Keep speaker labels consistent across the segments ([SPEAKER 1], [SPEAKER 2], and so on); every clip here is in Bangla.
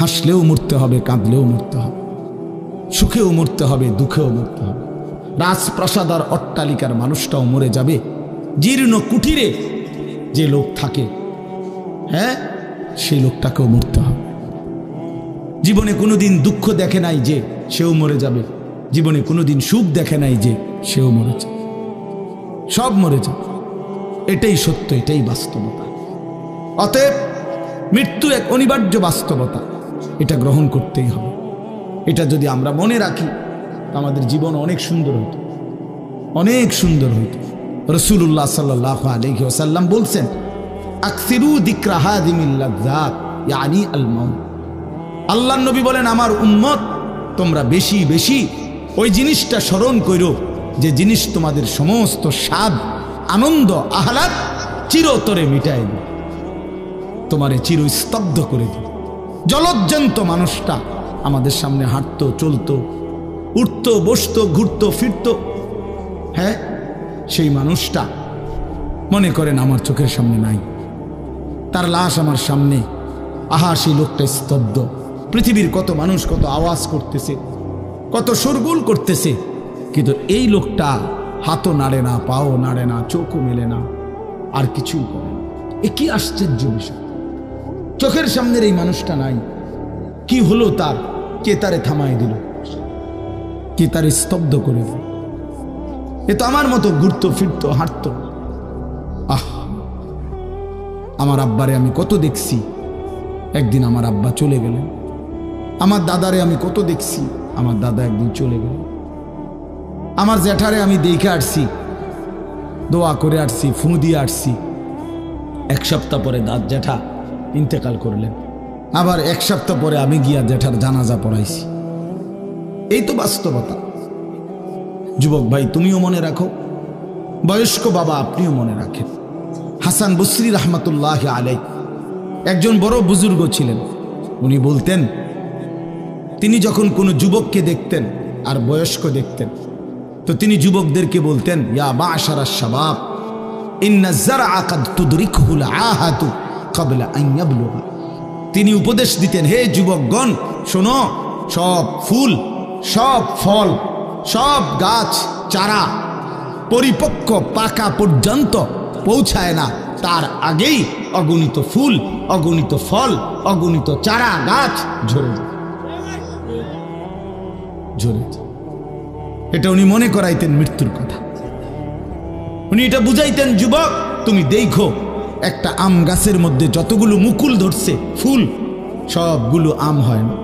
[SPEAKER 1] হাসলেও মরতে হবে, কাঁদলেও মরতে হবে, সুখেও মরতে হবে, দুঃখেও মরতে হবে। রাজপ্রাসাদ আর অট্টালিকার মানুষটাও মরে যাবে, জীর্ণ কুটিরে যে লোক থাকে, হ্যাঁ, সেই লোকটাকেও মরতে হবে। জীবনে কোনোদিন দুঃখ দেখে নাই যে সেও মরে যাবে, জীবনে কোনোদিন সুখ দেখে নাই যে সেও মরে যাবে, সব মরে যাবে। এটাই সত্য, এটাই বাস্তবতা। অতএব মৃত্যু এক অনিবার্য বাস্তবতা, এটা গ্রহণ করতেই হবে। এটা যদি আমরা মনে রাখি আমাদের জীবন অনেক সুন্দর হইত, অনেক সুন্দর হইত। রাসূলুল্লাহ সাল্লাল্লাহু আলাইহি ওয়াসাল্লাম বলছেন, আকসিরু যিকরা হাযিমিল লাযযাত ইয়ানি আল মাউত। আল্লাহর নবী বলেন, আমার উম্মত তোমরা বেশি বেশি ওই জিনিসটা স্মরণ করো যে জিনিস তোমাদের সমস্ত স্বাদ, আনন্দ, আহ্লাদ চিরতরে মিটায় দিবে, তোমারে চিরস্তব্ধ করে দিবে। জলজ্জান্ত মানুষটা আমাদের সামনে হাঁটতো, চলতো, উঠতো, বসতো, ঘুরতো, ফিরতো, হ্যাঁ, সেই মানুষটা মনে করেন আমার চোখের সামনে নাই, তার লাশ আমার সামনে, আহা সেই লোকটা স্তব্ধ। পৃথিবীর কত মানুষ কত আওয়াজ করতেছে, কত শোরগোল করতেছে, কিন্তু এই লোকটা হাতও নাড়ে না, পাও নাড়ে না, চোখও মেলে না, আর কিছুই করে না। এ কি আশ্চর্য বিষয়! চোখের সামনের এই মানুষটা নাই, কি হলো তার? কে তারে থামায় দিল? কে তারে স্তব্ধ করে দিল? এ তো আমার মতো ঘুরতো, ফিরতো, হাঁটতো। আহ, আমার আব্বারে আমি কত দেখছি, একদিন আমার আব্বা চলে গেলেন। আমার দাদারে আমি কত দেখছি, আমার দাদা একদিন চলে গেলেন। আমার জ্যাঠারে আমি দেখে আসছি, দোয়া করে আসছি, ফু দিয়ে আসছি। এক সপ্তাহ পরে জ্যাঠা ইন্তেকাল করলেন, আবার এক সপ্তাহ পরে আমি গিয়া জ্যাঠার জানাজা পড়াইছি। এই তো বাস্তবতা। যুবক ভাই, তুমিও মনে রাখো, বয়স্ক বাবা আপনিও মনে রাখেন। হাসান বসরি রহমতুল্লাহ আলাইহি একজন বড় বুজুর্গ ছিলেন। উনি বলতেন, তিনি যখন কোনো যুবককে দেখতেন আর বয়স্ক দেখতেন, তো তিনি যুবকদেরকে বলতেন, ইয়া মা'শারাশ শাবাব ইন্না যারআ কাদ তুদরিকুল আহাতু ক্বাবলা আন ইয়াবলুগা। তিনি উপদেশ দিতেন, হে যুবকগণ শোনো, সব ফুল, সব ফল, সব গাছ চারা পরিপক্ক পাকা পর্যন্ত পৌঁছায় না, তার আগেই অগণিত ফুল, অগণিত ফল, অগণিত চারা গাছ ঝরে যায়, ঝরে যায়। এটা উনি মনে করাইতেন মৃত্যুর কথা। উনি এটা বুঝাইতেন, যুবক তুমি দেখো, একটা আম গাছের মধ্যে যতগুলো মুকুল ধরছে ফুল, সবগুলো আম হয় না।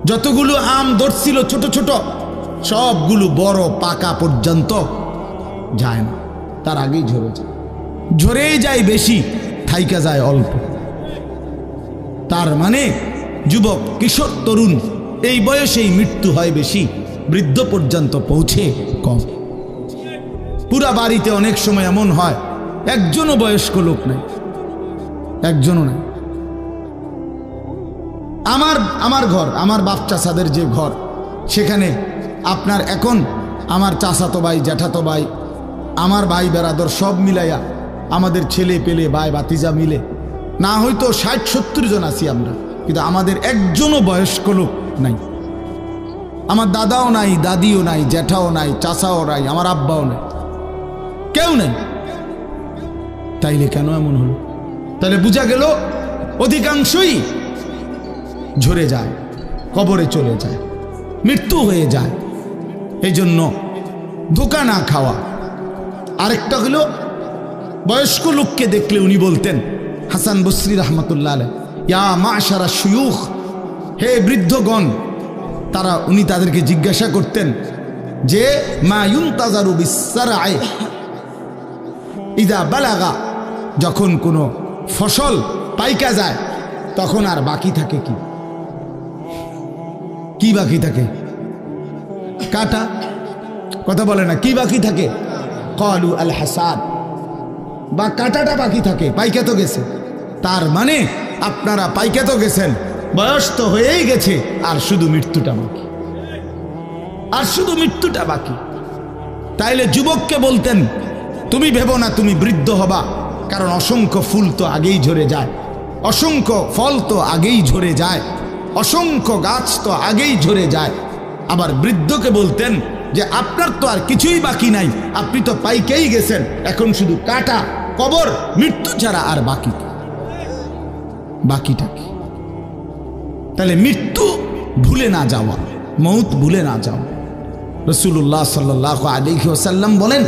[SPEAKER 1] যতগুলো আম ধরছিল ছোট ছোট, সবগুলো বড় পাকা পর্যন্ত যায় না, তার আগেই ঝরে যায়। ঝরেই যায় বেশি, থাইকা যায় অল্প। তার মানে যুবক, কিশোর, তরুণ এই বয়সেই মৃত্যু হয় বেশি, বৃদ্ধ পর্যন্ত পৌঁছে কম। পুরা বাড়িতে অনেক সময় এমন হয় একজনও বয়স্ক লোক নাই, একজনও নাই। আমার ঘর, আমার বাপ চাচাদের যে ঘর, সেখানে আপনার এখন আমার চাচাতো ভাই, জ্যাঠাতো ভাই, আমার ভাই বেরাদর সব মিলাইয়া আমাদের ছেলে পেলে ভাই ভাতিজা মিলে না হয়তো 60-70 জন আছি আমরা, কিন্তু আমাদের একজনও বয়স্ক লোক নাই। আমার দাদাও নাই, দাদিও নাই, জ্যাঠাও নাই, চাচাও নাই, আমার আব্বাও নাই, কেউ নেই। তাইলে কেন এমন হলো? তাহলে বোঝা গেল অধিকাংশই ঝরে যায়, কবরে চলে যায়, মৃত্যু হয়ে যায়। এই জন্য ধোঁকা না খাওয়া। আরেকটা হলো, বয়স্ক লোককে দেখলে উনি বলতেন, হাসান বসরি রহমতুল্লাহ আলাইহি, ইয়া মা'শারা শুয়ুখ, হে বৃদ্ধগণ। উনি তাদেরকে জিজ্ঞাসা করতেন যে, মা ইউনতাজারু বিসসারআ ইযা বালাগা, যখন কোনো ফসল পাইকা যায় তখন আর বাকি থাকে কি? কি বাকি থাকে? কাটা। কথা বলে না, কি বাকি থাকে? ক্বালু আল হাসাদ, বা কাটাটা বাকি থাকে, পাইকা তো গেছে। তার মানে আপনারা পাইকা তো গেছেন, বয়স তো হয়েই গেছে, আর শুধু মৃত্যুটা বাকি, আর শুধু মৃত্যুটা বাকি। তাইলে যুবককে বলতেন, তুমি ভেবো না তুমি বৃদ্ধ হবা, কারণ অসংখ্য ফুল তো আগেই ঝরে যায়, অসংখ্য ফল তো আগেই ঝরে যায়, অসংখ্য গাছ তো আগেই ঝরে যায়। আবার বৃদ্ধকে বলতেন যে আপনার তো আর কিছুই বাকি নাই, আপনি তো পাইকেই গেছেন, এখন শুধু কাটা, কবর, মৃত্যু ছাড়া আর বাকিটা কি? তাহলে মৃত্যু ভুলে না যাওয়া, মৌত ভুলে না যাওয়া। রাসূলুল্লাহ সাল্লাল্লাহু আলাইহি ওয়াসাল্লাম বলেন,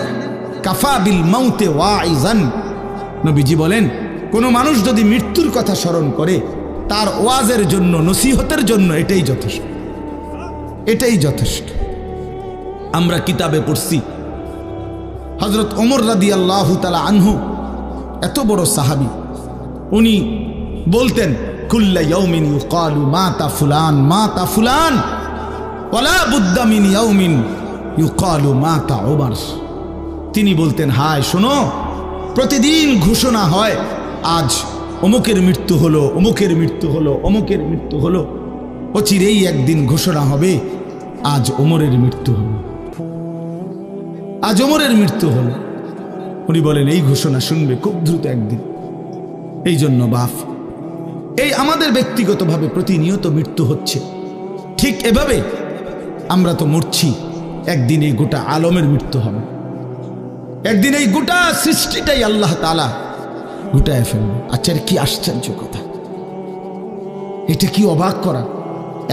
[SPEAKER 1] কাফা বিল মাউতে ওয়াইজান। নবীজি বলেন, কোনো মানুষ যদি মৃত্যুর কথা স্মরণ করে তার ওয়াজের জন্য, নসিহতের জন্য এটাই যথেষ্ট, এটাই যথেষ্ট। আমরা কিতাবে পড়ছি হযরত ওমর রাদিয়াল্লাহু তাআলা আনহু, এত বড় সাহাবী, উনি বলতেন কুল্লা ইয়াউমিন ইউকালু মাতা ফুলান মাতা ফুলান ওয়ালা বুদ্দা মিন ইয়াউমিন ইউকালু মাতা ওমর। তিনি বলতেন, হায় শোনো, প্রতিদিন ঘোষণা হয় আজ অমুকের মৃত্যু হলো, অমুকের মৃত্যু হলো, অমুকের মৃত্যু হলো। অচিরেই একদিন ঘোষণা হবে আজ ওমরের মৃত্যু হলো, আজ ওমরের মৃত্যু হলো। উনি বলেন এই ঘোষণা শুনবে খুব দ্রুত একদিন। এই জন্য বাপ, এই আমাদের ব্যক্তিগতভাবে প্রতিনিয়ত মৃত্যু হচ্ছে, ঠিক এভাবে আমরা তো মরছি, একদিন এই গোটা আলমের মৃত্যু হবে, একদিন এই গোটা সৃষ্টিটাই আল্লাহ তাআলা গুটায় ফেলবে। আচ্ছা, কি আশ্চর্য কথা, এটা কি অবাক করা।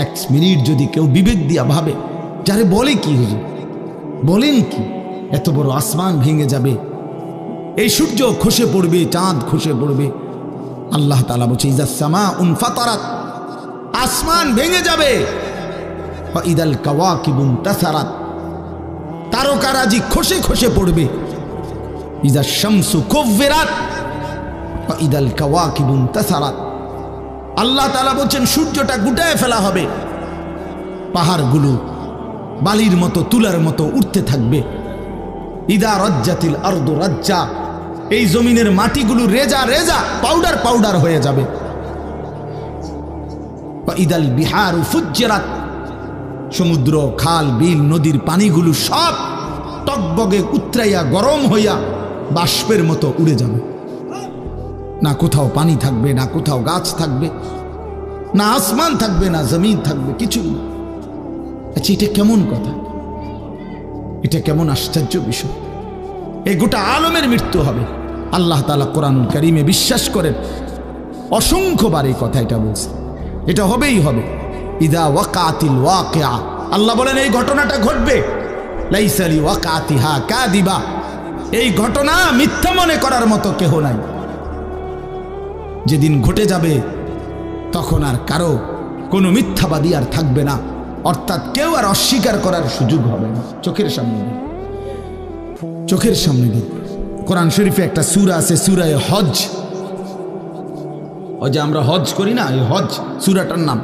[SPEAKER 1] এক মিনিট যদি কেউ বিবেক দিয়া ভাবে, যারে বলে কি হুজুর, বলেন কি, এত বড় আসমান ভেঙে যাবে, এই সূর্য খসে পড়বে, চাঁদ খসে পড়বে। আল্লাহ তাআলা বলছে ইযা সামাউন ফাতারাত, আসমান ভেঙে যাবে। ওয়া ইদাল কাওয়াকিবু ইনতাসারাত, তারকারাজি খসে খসে পড়বে। ইযা শামসু কুব্বিরাত ওয়া ইদাল কাওয়াকিবু ইনতাসারাত। আল্লাহ তাআলা বলেন সূর্যটা গুটায় ফেলা হবে, পাহাড়গুলো বালির মতো, তুলার মতো উঠতে থাকবে। ইদা রাজ্জাতিল আরদু রাজ্জা, এই জমিনের মাটিগুলো রেজা রেজা, পাউডার পাউডার হয়ে যাবে। ওয়া ইদাল বিহারু ফুজ্জিরাত, সমুদ্র, খাল, বিল, নদীর পানিগুলো সব টকবগে উতরাইয়া গরম হইয়া বাষ্পের মতো উড়ে যাবে। না কোথাও পানি থাকবে, না কোথাও গাছ থাকবে, না আসমান থাকবে, না জমিন থাকবে, কিছু না। আচ্ছা, এটা কেমন কথা, এটা কেমন আশ্চর্য বিষয়। এই গোটা আলমের মৃত্যু হবে। আল্লাহ তাআলা কোরআনুল কারীমে বিশ্বাস করেন, অসংখ্যবার এই কথা এটা বলছে, এটা হবেই হবে। ইদা ওয়াকাতিল ওয়াকিআ, আল্লাহ বলেন এই ঘটনাটা ঘটবে। লাইসা লিওয়াকাতিহা কাযিবা, এই ঘটনা মিথ্যা মনে করার মতো কেহ নাই। যেদিন ঘটে যাবে তখন আর কারো কোনো মিথ্যাবাদী আর থাকবে না, অর্থাৎ কেউ আর অস্বীকার করার সুযোগ হবে না। চোখের সামনে দিন, চোখের সামনে দিন। কোরআন শরীফে একটা সূরা আছে, সূরা হজ। ওই যে আমরা হজ করি না, এই হজ সূরাটার নাম।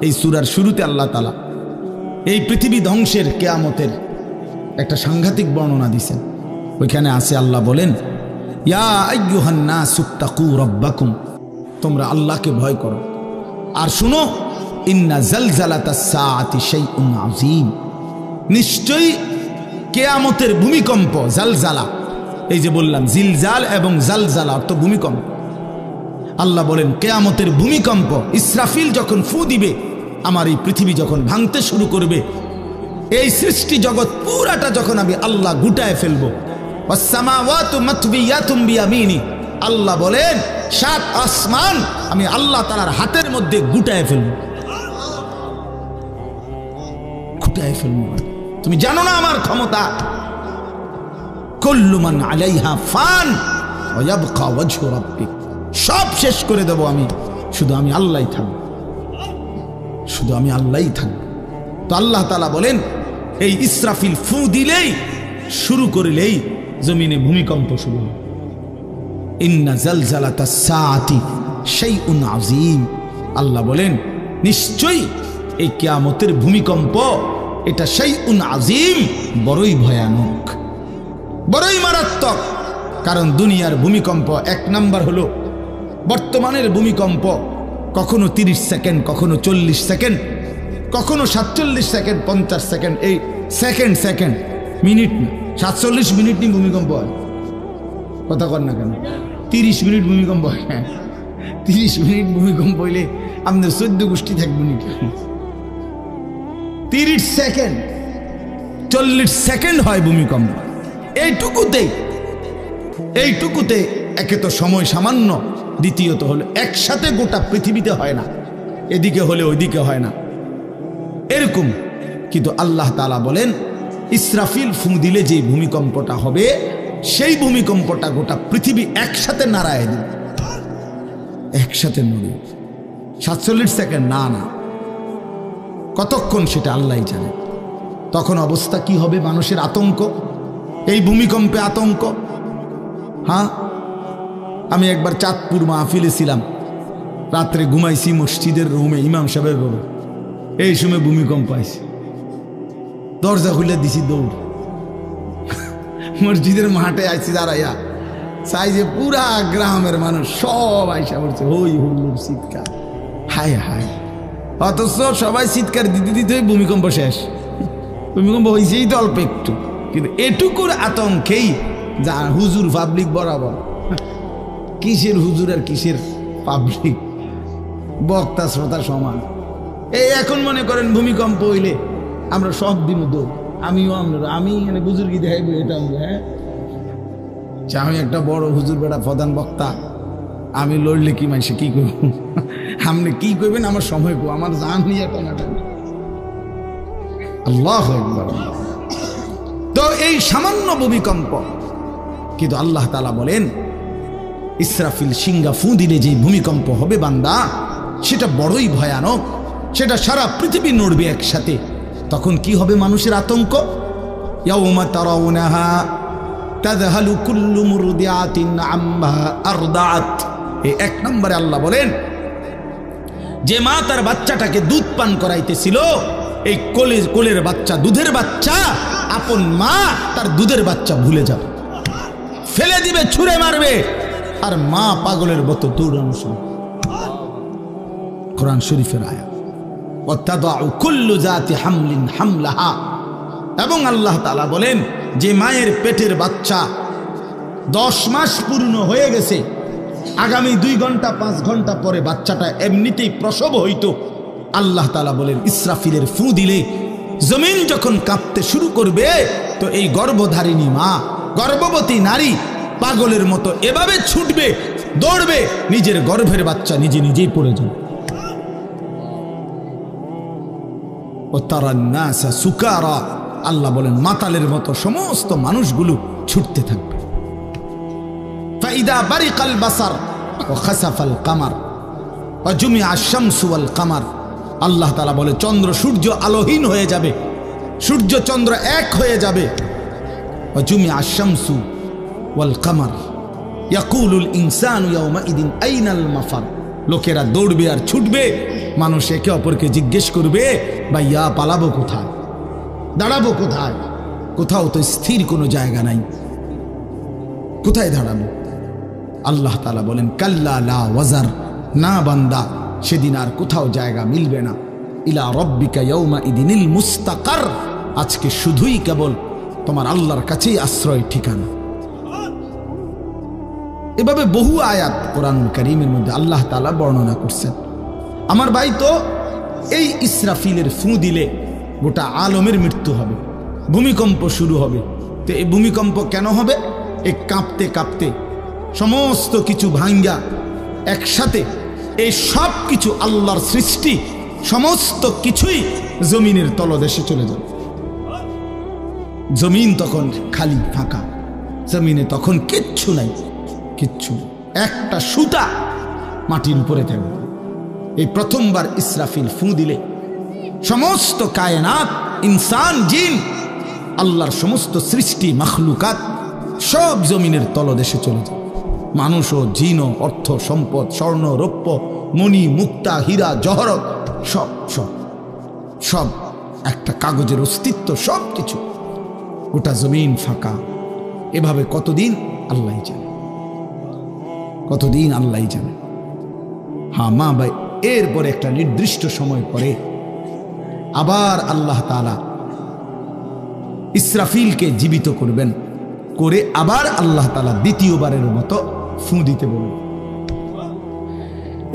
[SPEAKER 1] এই সূরার শুরুতে আল্লাহ তাআলা এই পৃথিবী ধ্বংসের, কিয়ামতের একটা সাংঘাতিক বর্ণনা দিয়েছেন। ওইখানে আছে, আল্লাহ বলেন ইয়া আইয়ুহান নাসুত্তাকু রাব্বাকুম, তোমরা আল্লাহকে ভয় করো। আর শুনো, ইন্না জালজালাতাস সাআতি শাইউন আযীম, নিশ্চয়ই কিয়ামতের ভূমিকম্প, জালজালা, এই যে বললাম জিলজাল এবং জালজালা অর্থ ভূমিকম্প। আল্লাহ বলেন কিয়ামতের ভূমিকম্প, ইসরাফিল যখন ফু দিবে, আমার এই পৃথিবী যখন ভাঙতে শুরু করবে, এই সৃষ্টি জগৎ পুরাটা যখন আমি আল্লাহ গুটায় ফেলবো। ওয়াস সামাওয়াতু মাতবিয়াতুম বিয়ামিনি, আল্লাহ বলেন 7 আসমান আমি আল্লাহ তাআলার হাতের মধ্যে গুটায় ফেলবো, গুটায় ফেলবো। তুমি জানো না আমার ক্ষমতা। কুল্লু মান আলাইহা ফান ওয়া ইয়াবকা ওয়াজহু রাব্বিক, সব শেষ করে দেব আমি, শুধু আমি আল্লাহই থাকব, শুধু আমি আল্লাহই থাকব। তো আল্লাহ তাআলা বলেন এই ইসরাফিল ফু দিলেই, শুরু করলেই জমিনে ভূমিকম্প শুরু হবে। ইন্না জালজালাতাস সাআতি শাইউন আযীম, আল্লাহ বলেন নিশ্চয়ই এই কিয়ামতের ভূমিকম্প, এটা শাইউন আযীম, বড়ই ভয়ানক, বড়ই মারাত্মক। কারণ দুনিয়ার ভূমিকম্প এক নাম্বার হলো, বর্তমানের ভূমিকম্প কখনো 30 সেকেন্ড, কখনো 40 সেকেন্ড, কখনো 47 সেকেন্ড, 50 সেকেন্ড, এই সেকেন্ড সেকেন্ড, মিনিট না, 47 মিনিট নিয়ে ভূমিকম্প হয়। কথা কর না কেন, 30 মিনিট ভূমিকম্প হয়, 30 মিনিট ভূমিকম্প হইলে আমাদের 14 গোষ্ঠী থাকবো নি? 30 সেকেন্ড 40 সেকেন্ড হয় ভূমিকম্প। এইটুকুতে একে তো সময় সামান্য, দ্বিতীয়ত হলো একসাথে গোটা পৃথিবীতে হয় না, এদিকে হলে ওইদিকে হয় না এরকম। কিন্তু আল্লাহ তাআলা বলেন ইসরাফিল ফুঁ দিলে যে ভূমিকম্পটা হবে, সেই ভূমিকম্পটা গোটা পৃথিবী একসাথে নাড়ায় দিবে, একসাথে নড়ে। 47 সেকেন্ড না, কতক্ষণ সেটা আল্লাহই জানে। তখন অবস্থা কি হবে? মানুষের আতঙ্ক, এই ভূমিকম্পে আতঙ্ক। হ্যাঁ, আমি একবার চাঁদপুর মাহফিলে ছিলাম, রাত্রে ঘুমাইছি মসজিদের রুমে, ইমাম সাহেবের রুমে। এই সময় ভূমিকম্প আইছে, দরজা খুলে দিছি দৌড়, মসজিদের মাঠে আইছি দাঁড়াইয়া, চাই যে পুরা গ্রামের মানুষ সব আইসা পড়ছে, হই হুল্লোড় চিৎকার, হায় হায়। অথচ সবাই চিৎকার দিতে দিতে ভূমিকম্প শেষ। ভূমিকম্প হয়েছেই তো অল্প একটু, কিন্তু এটুকুর আতঙ্কেই যা হুজুর পাবলিক বরাবর। কিসের হুজুর আর কিসের পাবলিক, বক্তা শ্রোতা সমান। এই এখন মনে করেন ভূমিকম্প হইলে আমরা সব দিন দৌড়, আমি এখানে বুজুর্গি দেখাইব, এটা হ্যাঁ, আমি একটা বড় হুজুর বেটা প্রধান বক্তা, আমি লড়লে কি মানুষে কি করব? আপনি কি করবেন? আমার সময় কো, আমার জান নিয়ে টানাটানি। আল্লাহু আকবার। তো এই সামান্য ভূমিকম্প, কিন্তু আল্লাহ তাআলা বলেন ইসরাফিল সিংহা ফুঁ দিলে যে ভূমিকম্প হবে বান্দা, সেটা বড়ই ভয়ানক, সেটা সারা পৃথিবী নড়বে একসাথে। তখন কি হবে মানুষের আতঙ্ক? ইয়াউমা তারাউনাহা তাযহালু কুল্লু মুরদিআতিন আম্মা আরদাআত। এই 1 নম্বরে আল্লাহ বলেন যে মা তার বাচ্চাটাকে দুধ পান করাইতেছিল, এই কোলের বাচ্চা, দুধের বাচ্চা, আপন মা তার দুধের বাচ্চা ভুলে যাবে, ফেলে দিবে, ছুঁড়ে মারবে, আর মা পাগলের মতো দৌড়ানো শুরু। কোরআন শরীফের আয়াত। ওয়াতাদাউ কুল্লু যাতি হামলিন হামলাহা। এবং আল্লাহ তাআলা বলেন যে মায়ের পেটের বাচ্চা 10 মাস পূর্ণ হয়ে গেছে, আগামী 2 ঘন্টা 5 ঘন্টা পরে বাচ্চাটা এমনিতেই প্রসব হইতো, আল্লাহ তাআলা বলেন ইসরাফিলের ফুঁ দিলে জমিন যখন কাঁপতে শুরু করবে, তো এই গর্ভধারিণী মা, গর্ভবতী নারী পাগলের মতো এভাবে ছুটবে, দৌড়বে, নিজের গর্ভের বাচ্চা নিজেই পড়ে যাবে। ও তারান নাসা সুকারা, আল্লাহ বলেন মাতালের মতো সমস্ত মানুষগুলো ছুটতে থাকবে। ফাইদা বারিকাল বাসার ও খাসাফাল কামার ও জুমিআ শামসু ওয়াল কামার। আল্লাহ তাআলা বলে চন্দ্র সূর্য আলোহীন হয়ে যাবে, সূর্য চন্দ্র এক হয়ে যাবে। ও জুমিআ শামসু ওয়াল কামার ইয়াকুলুল ইনসানু ইয়াউমাইদিন আইনাল মাফার। লোকেরা দৌড়বে আর ছুটবে, মানুষ একে অপরকে জিজ্ঞেস করবে ভাইয়া পালাবো কোথায়, দাঁড়াবো কোথায়? কোথাও তো স্থির কোনো জায়গা নাই, কোথায় দাঁড়াবো? আল্লাহ তাআলা বলেন কাল্লা লা ওয়াজার, না বান্দা, সেদিন আর কোথাও জায়গা মিলবে না। ইলা রব্বিকা ইয়াউমাইদিনিল মুস্তাকার, আজকে শুধুই কেবল তোমার আল্লাহর কাছেই আশ্রয় ঠিকানা। এভাবে বহু আয়াত কোরআনুল কারীমের মধ্যে আল্লাহ তাআলা বর্ণনা করছেন। আমার ভাই, তো এই ইসরাফিলের ফুঁ দিলে গোটা আলমের মৃত্যু হবে, ভূমিকম্প শুরু হবে। তো এই ভূমিকম্প কেন হবে? এই কাঁপতে কাঁপতে সমস্ত কিছু ভাঙ্গা একসাথে, এই সব কিছু আল্লাহর সৃষ্টি, সমস্ত কিছুই জমিনের তলদেশে চলে যাবে। জমিন তখন খালি ফাঁকা, জমিনে তখন কিচ্ছু নাই, কিচ্ছু, একটা সুতা মাটির উপরে থাকবে। এই প্রথমবার ইসরাফিল ফুঁ দিলে সমস্ত কায়নাত, ইনসান, জিন, আল্লাহর সমস্ত সৃষ্টি, মাখলুকাত সব জমিনের তলদেশে চলে যায়। মানুষ ও জিন ও অর্থ সম্পদ, স্বর্ণ রৌপ্য মণি মুক্তা হীরা জহরত সব সব সব একটা কাগজের অস্তিত্ব, সব কিছু, গোটা জমিন ফাঁকা। এভাবে কতদিন আল্লাহই জানে, কতদিন আল্লাহই জানে। হ্যাঁ মা ভাই, এরপরে একটা নির্দিষ্ট সময় পরে আবার আল্লাহ তাআলা ইসরাফিলকে জীবিত করবেন, করে আবার আল্লাহ তাআলা দ্বিতীয়বারের মতো ফুঁ দিতে বলবেন।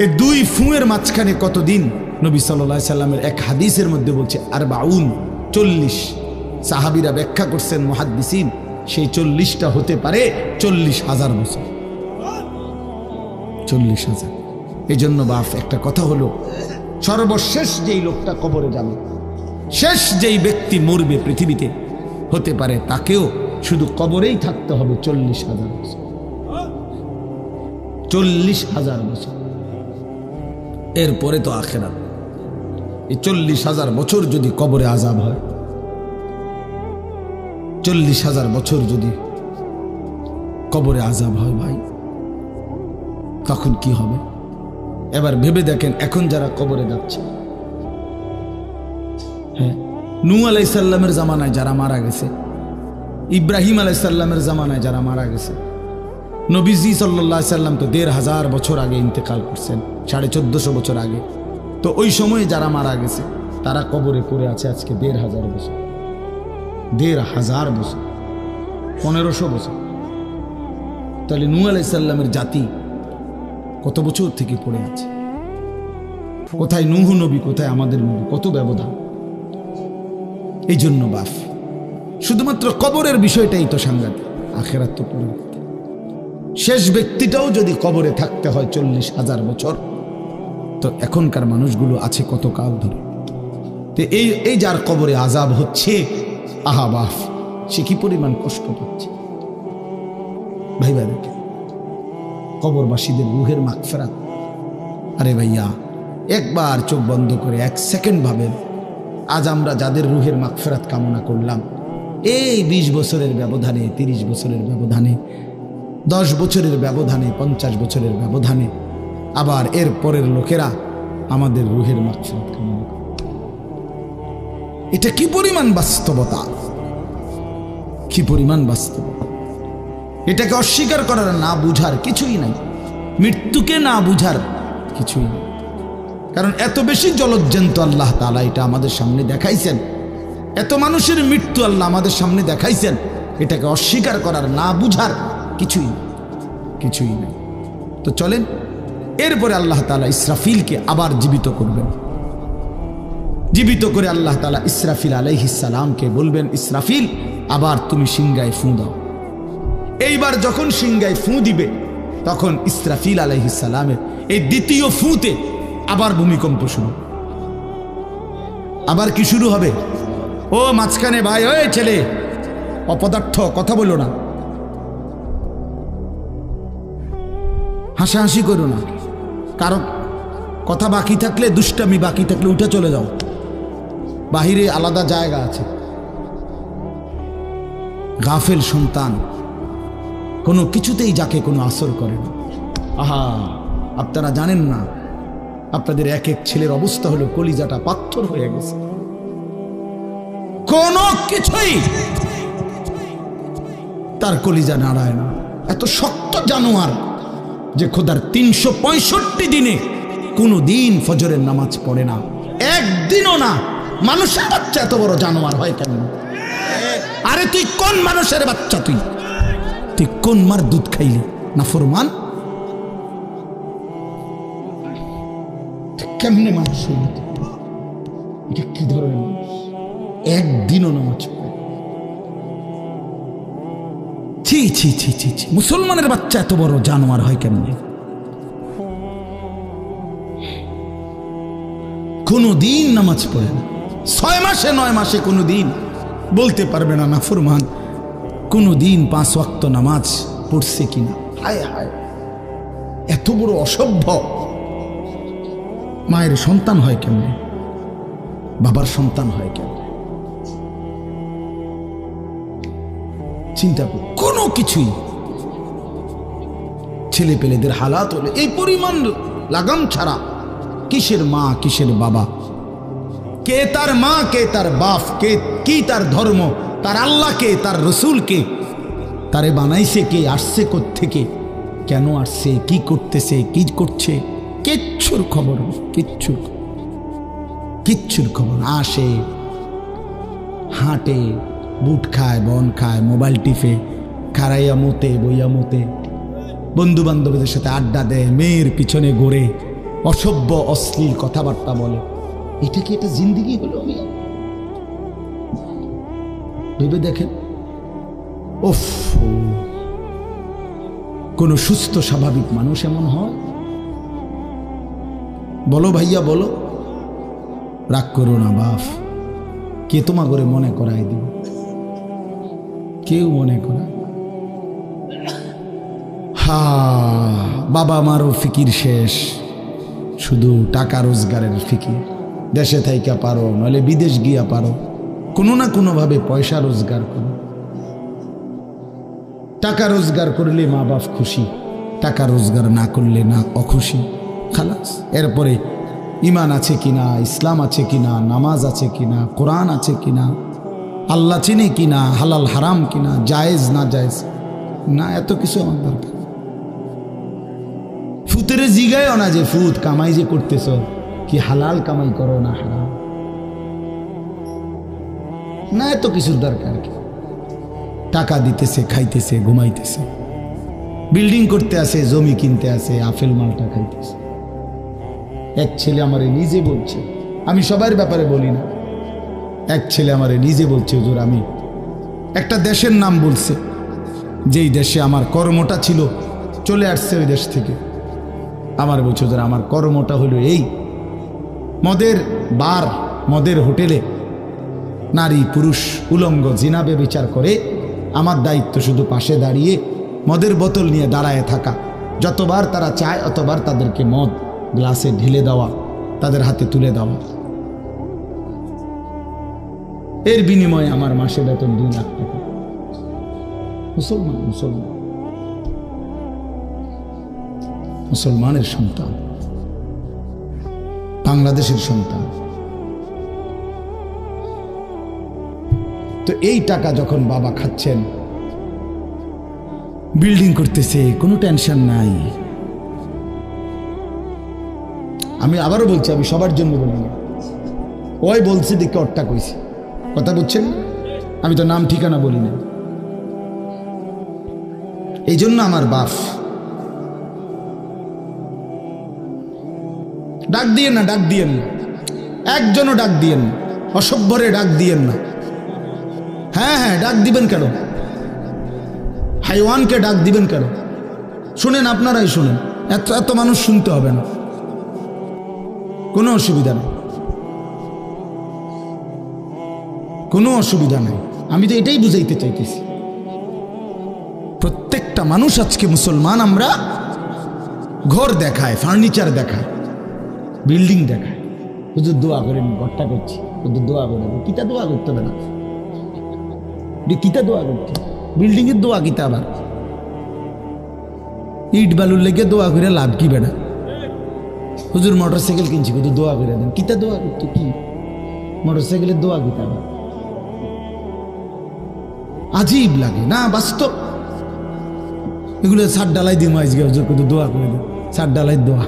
[SPEAKER 1] এই দুই ফুঁয়ের মাঝখানে কতদিন? নবী সাল্লাল্লাহু আলাইহি সাল্লামের এক হাদিসের মধ্যে বলছে 40 সাহাবীরা ব্যাখ্যা করছেন মুহাদ্দিসিন, সেই 40টা হতে পারে 40,000 বছর। 40,000। এই জন্য বাপ একটা কথা হলো, সর্বশেষ যেই লোকটা কবরে যাবে, শেষ যেই ব্যক্তি মরবে পৃথিবীতে, হতে পারে তাকেও শুধু কবরেই থাকতে হবে 40,000 বছর। 40,000 বছর, এরপরে তো আখিরাত। এই 40,000 বছর যদি কবরে আযাব হয়, 40,000 বছর যদি কবরে আযাব হয় ভাই, তখন কি হবে? এবার ভেবে দেখেন, এখন যারা কবরে যাচ্ছে, হ্যাঁ, নূহ আলাইহিস সালামের জামানায় যারা মারা গেছে, ইব্রাহিম আলাইহিস সালামের জামানায় যারা মারা গেছে, নবীজি সাল্লাল্লাহু আলাইহি সাল্লাম তো 1,500 বছর আগে ইন্তেকাল করছেন, 1450 বছর আগে। তো ওই সময়ে যারা মারা গেছে তারা কবরে পড়ে আছে আজকে 1,500 বছর, 1,500 বছর, 1500 বছর। তাহলে নূহ আলাইহিস সালামের জাতি কত বছর থেকে পড়ে আছে? কোথায় নূহ নবী, কোথায় আমাদের নবী? কত ব্যবধান! এই জন্য বাপ, শুধুমাত্র কবরের বিষয়টাই তো সাংঘাতিক, আখিরাত তো পড়ে। শেষ ব্যক্তিটাও যদি কবরে থাকতে হয় 40,000 বছর, তো এখনকার মানুষগুলো আছে কত কাল ধরে। তো এই যার কবরে আযাব হচ্ছে, আহা বাপ, সে কি পরিমাণ কষ্ট পাচ্ছে ভাইবা দেখে। কবরবাসীদের রুহের মাগফিরাত, আরে ভাইয়া একবার চোখ বন্ধ করে 1 সেকেন্ড ভাবেন, আজ আমরা যাদের রুহের মাগফিরাত কামনা করলাম, এই 20 বছরের ব্যবধানে, 30 বছরের ব্যবধানে, 10 বছরের ব্যবধানে, 50 বছরের ব্যবধানে, আবার এর পরের লোকেরা আমাদের রুহের মাগফিরাত কামনা করে। এটা কি পরিমাণ বাস্তবতা, কি পরিমাণ বাস্তবতা! এটাকে অস্বীকার করার, না বুঝার কিছুই নাই, মৃত্যুকে না বুঝার কিছুই নেই। কারণ এত বেশি জলজ্জান্ত আল্লাহ তাআলা এটা আমাদের সামনে দেখাইছেন, এত মানুষের মৃত্যু আল্লাহ আমাদের সামনে দেখাইছেন, এটাকে অস্বীকার করার, না বুঝার কিছুই নেই, কিছুই নেই। তো চলেন, এরপরে আল্লাহ তাআলা ইসরাফিলকে আবার জীবিত করবেন। জীবিত করে আল্লাহ তাআলা ইসরাফিল আলাইহিস সালামকে বলবেন, ইসরাফিল আবার তুমি সিংহায় ফুঁ দাও। এইবার যখন সিংহায় ফুঁ দিবে, তখন ইসরাফিল আলাইহিস সালামের এই দ্বিতীয় ফুঁতে আবার ভূমিকম্প শুরু। আবার কি শুরু হবে? ও মাঝখানে ভাই, ওই ছেলে অপদার্থ, কথা বলো না, হাসাহাসি করো না, কারো কথা বাকি থাকলে, দুষ্টামি বাকি থাকলে উঠে চলে যাও, বাহিরে আলাদা জায়গা আছে। গাফেল সন্তান কোনো কিছুতেই যাকে কোনো আসর করে না। আহা, আপনারা জানেন না, আপনাদের এক এক ছেলের অবস্থা হলো কলিজাটা পাথর হয়ে গেছে, কোনো কিছুই তার কলিজা নাড়ায় না। এত শক্ত জানোয়ার যে খোদার 365 দিনে কোনো দিন ফজরের নামাজ পড়ে না, একদিনও না। মানুষের বাচ্চা এত বড় জানোয়ার হয় কেন? আরে তুই কোন মানুষের বাচ্চা? তুই কোন মার দুধ খাইলি? না ফরমান, কেমনে মানুষ হইল? এটা কি ধরনের মানুষ? একদিনও নামাজ পড়ে? ছি ছি ছি ছি ছি, মুসলমানের বাচ্চা এত বড় জানোয়ার হয় কেমনে? কোনো দিন নামাজ পড়ে না, 6 মাসে 9 মাসে কোনো দিন বলতে পারবে না নাফরমান কোনো দিন 5 ওয়াক্ত নামাজ পড়ছে কিনা। হায় হায়, এত বড় অসভ্য! মায়ের সন্তান হয় কেমনে? বাবার সন্তান হয় কেমনে? চিন্তা করো, কোনো কিছুই। ছেলে পেলেদের হালাত হলে এই পরিমাণ লাগাম ছাড়া, কিসের মা কিসের বাবা, কে তার মা কে তার বাপ, কে কি তার ধর্ম, তার আল্লাহকে, তার রসুলকে, তারে বানাইছে কে, আসছে কোত্থেকে, কেন আসছে, কি করতেছে, কি করছে, কিচ্ছুর খবর, কিচ্ছুর খবর। আসে, হাঁটে, বুট খায়, বন খায়, মোবাইল টিপে, খারাইয়া মতে, বইয়া মতে, বন্ধু বান্ধবীদের সাথে আড্ডা দেয়, মেয়ের পিছনে ঘোরে, অসভ্য অশ্লীল কথাবার্তা বলে, এটা কি এটা জিন্দেগি হলো? ভেবে দেখেন। ওফ, কোন সুস্থ স্বাভাবিক মানুষ এমন হয়? বলো ভাইয়া বলো। রাগ করো না বাপ, কে তোমা করে মনে করাই দিব? কেউ মনে করা। হা, বাবা মারও ফিকির শেষ, শুধু টাকা রোজগারের ফিকির। দেশে থাইকা পারো, নইলে বিদেশ গিয়া পারো, কোনো না কোনোভাবে পয়সা রোজগার করো। টাকা রোজগার করলে মা বাপ খুশি, টাকা রোজগার না করলে না অখুশি, খালাস। এরপরে ইমান আছে কিনা, ইসলাম আছে কিনা, নামাজ আছে কিনা, কোরআন আছে কিনা, আল্লাহ চিনে কিনা, হালাল হারাম কিনা, জায়েজ না জায়েজ না, এত কিছু আমার দরকার। ফুতেরে জিগায়ও না যে ফুত কামাই যে করতেছ, কি হালাল কামাই করো না হারাম, না এত কিছুর দরকার কি? টাকা দিতেছে, খাইতেছে, ঘুমাইতেছে, বিল্ডিং করতে আসে, জমি কিনতে আসে, আপেল মালটা খাইতেছে। এক ছেলে আমারে নিজে বলছে, আমি সবার ব্যাপারে বলি না, এক ছেলে আমারে নিজে বলছে, হুজুর আমি একটা দেশের নাম বলছে, যেই দেশে আমার কর্মটা ছিল, চলে আসছে ওই দেশ থেকে। আমার বলছে, হুজুর আমার কর্মটা হলো এই, মদের বার, মদের হোটেলে নারী পুরুষ উলঙ্গ জিনাবে বিচার করে, আমার দায়িত্ব শুধু পাশে দাঁড়িয়ে মদের বোতল নিয়ে দাঁড়ায় থাকা, যতবার তারা চায় অতবার তাদেরকে মদ গ্লাসে ঢেলে দেওয়া, তাদের হাতে তুলে দেওয়া। এর বিনিময়ে আমার মাসে বেতন 2 লাখ টাকা। মুসলমান, মুসলমান, মুসলমানের সন্তান, বাংলাদেশের সন্তান। তো এই টাকা যখন বাবা খাচ্ছেন, বিল্ডিং করতেছে, কোনো টেনশন নাই। আমি আবারও বলছি, আমি সবার জন্য বলি না, ওই বলছে দেখে ওরটা কইছি, কথা বুঝছেন? আমি তো নাম ঠিকানা বলি না। এই জন্য আমার বাপ, ডাক দিয়েন না, ডাক দিয়েন না, একজনও ডাক দিয়েন না, অসভ্যরে ডাক দিয়েন না। হ্যাঁ হ্যাঁ, ডাক দিবেন কেন? হাইওয়ানকে ডাক দিবেন কেন? শুনেন, আপনারাই শুনেন, এত এত মানুষ শুনতে হবে না, কোনো অসুবিধা নেই, কোনো অসুবিধা নেই। আমি তো এটাই বুঝাইতে চাইতেছি, প্রত্যেকটা মানুষ আজকে মুসলমান, আমরা ঘর দেখায়, ফার্নিচার দেখায়, বিল্ডিং দেখায়, হুজুর দোয়া করেন, ঘরটা করছি, হুজুর দোয়া করেন। কিতা দোয়া করতে হবে না, কিতা দোয়া করতে, বিল্ডিং এর দোয়া কিতা? আবার ইট বালুর লেগে দোয়া করে লাভ কি বেড়া? হুজুর মোটরসাইকেল কিনছি, হুজুর দোয়া করে দেন। কিতা দোয়া করতো? কি মোটরসাইকেলের দোয়া কিতা? আবার আজীব লাগে না? বাস্তব এগুলো সার ডালাই দিই আজকে, হুজুর কিন্তু দোয়া করে দেন, সার ডালাই দোয়া।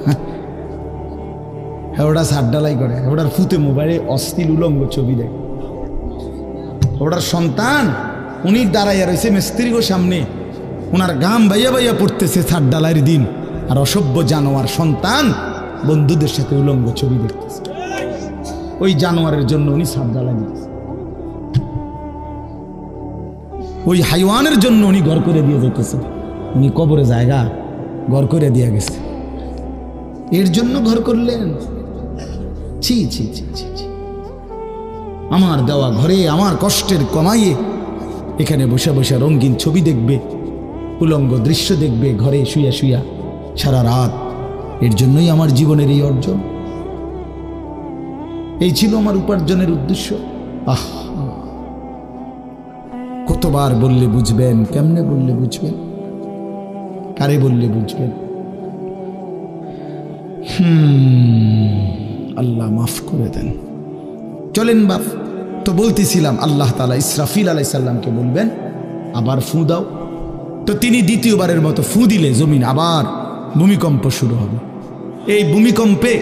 [SPEAKER 1] হ্যাঁ, ওটা সার ডালাই করে, ওটার ফুতে মোবাইলে অশ্লীল উলঙ্গ ছবি দেয়। ওটার সন্তান উনি দাঁড়াইয়া রয়েছে মিস্ত্রিগো সামনে, ওনার গাম বাইয়া বাইয়া পড়তেছে সার ডালাইয়ের দিন, আর অসভ্য জানোয়ার সন্তান বন্ধুদের সাথে উলঙ্গ ছবি দেখতেছে। ওই জানোয়ারের জন্য উনি সার ডালাই দিতেছে, ওই হাইওয়ানের জন্য উনি ঘর করে দিয়ে যেতেছে। উনি কবরে জায়গা ঘর করে দিয়ে গেছে, এর জন্য ঘর করলেন? ছি ছি ছি ছি ছি। আমার দেওয়া ঘরে আমার কষ্টের কমাইয়ে এখানে বসে বসে রঙিন ছবি দেখবে, উলঙ্গ দৃশ্য দেখবে ঘরে শুয়া শুয়া সারা রাত। এর জন্যই আমার জীবনের এই অর্জন, এই ছিল আমার উপার্জনের উদ্দেশ্য। আহ, কতবার বললে বুঝবেন? কেমনে বললে বুঝবেন? কারে বললে বুঝবেন? আল্লাহ মাফ করে দেন। চলেন বাপ, তো বলতেছিলাম আল্লাহ তাআলা ইসরাফিল আলাইহিস সালামকে বলবেন আবার ফু দাও। তো তিনি দ্বিতীয়বারের মতো ফু দিলে জমিন আবার ভূমিকম্প শুরু হবে। এই ভূমিকম্পে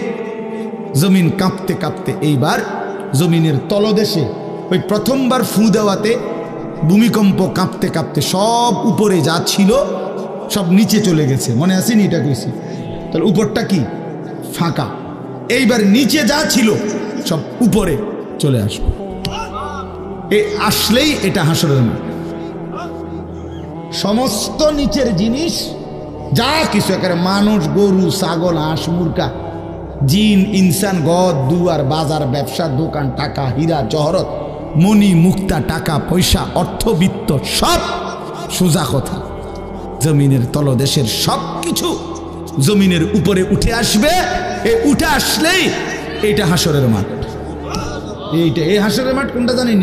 [SPEAKER 1] জমিন কাঁপতে কাঁপতে এইবার জমিনের তলদেশে ওই প্রথমবার ফু দেওয়াতে ভূমিকম্প কাঁপতে কাঁপতে সব উপরে যা ছিল সব নিচে চলে গেছে। মনে আসেনি? এটা কইছি। তাহলে উপরটা কি? ফাঁকা। এইবার নিচে যা ছিল সব উপরে চলে আসবে। আসলেই এটা হাসরের মাঠ। সমস্ত নিচের জিনিস যা কিছু, একেবারে মানুষ, গরু, ছাগল, হাঁস, মুরগা, জিন, ইনসান, গদ, দুয়ার, বাজার, ব্যবসা, দোকান, টাকা, হীরা, জহরত, মণি, মুক্তা, টাকা পয়সা, অর্থবিত্ত, সব সোজা কথা জমিনের তলদেশের সব কিছু জমিনের উপরে উঠে আসবে। উঠে আসলেই এইটা হাসরের মাঠ। এই হাসরের মাঠ কোনটা জানেন?